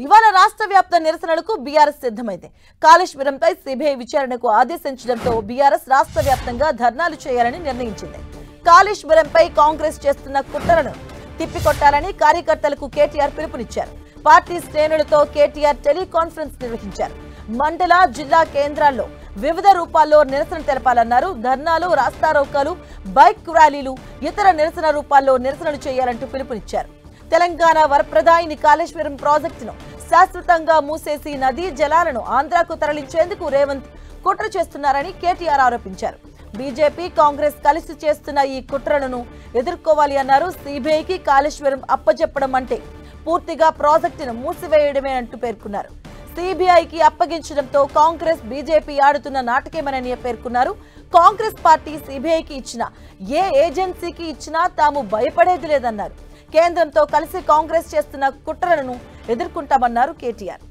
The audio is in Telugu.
ఇవాళ రాష్ట్ర వ్యాప్త నిరసనలకు బీఆర్ఎస్ సిద్ధమైంది. కాళేశ్వరంపై సిబిఐ విచారణకు ఆదేశించడంతో బీఆర్ఎస్ రాష్ట్ర వ్యాప్తంగా ధర్నాలు చేయాలని నిర్ణయించింది. కాళేశ్వరంపై కాంగ్రెస్ చేస్తున్న కుట్రలను తిప్పికొట్టాలని కార్యకర్తలకు కేటీఆర్ పిలుపునిచ్చారు. పార్టీ శ్రేణులతో కేటీఆర్ టెలికాన్ఫరెన్స్ నిర్వహించారు. మండల, జిల్లా కేంద్రాల్లో వివిధ రూపాల్లో నిరసన తెలపాలన్నారు. ధర్నాలు, రాస్తారోకాలు, బైక్ ర్యాలీలు, ఇతర నిరసన రూపాల్లో నిరసనలు చేయాలంటూ పిలుపునిచ్చారు. తెలంగాణ వరప్రదాయిని కాళేశ్వరం ప్రాజెక్టును శాశ్వతంగా మూసేసి నదీ జలాలను ఆంధ్రాకు తరలించేందుకు రేవంత్ కుట్ర చేస్తున్నారని కేటీఆర్ ఆరోపించారు. బీజేపీ, కాంగ్రెస్ కలిసి చేస్తున్న ఈ కుట్రలను ఎదుర్కోవాలి అన్నారు. సిబిఐకి కాళేశ్వరం అప్పచెప్పడం అంటే పూర్తిగా ప్రాజెక్టును మూసివేయడమే అంటూ పేర్కొన్నారు. సిబిఐకి అప్పగించడంతో కాంగ్రెస్, బీజేపీ ఆడుతున్న నాటకమేనని పేర్కొన్నారు. కాంగ్రెస్ పార్టీ సిబిఐకి ఇచ్చినా, ఏ ఏజెన్సీకి ఇచ్చినా తాము భయపడేది లేదన్నారు. కేంద్రంతో కలిసి కాంగ్రెస్ చేస్తున్న కుట్రలను ఎదుర్కొంటామన్నారు కేటీఆర్.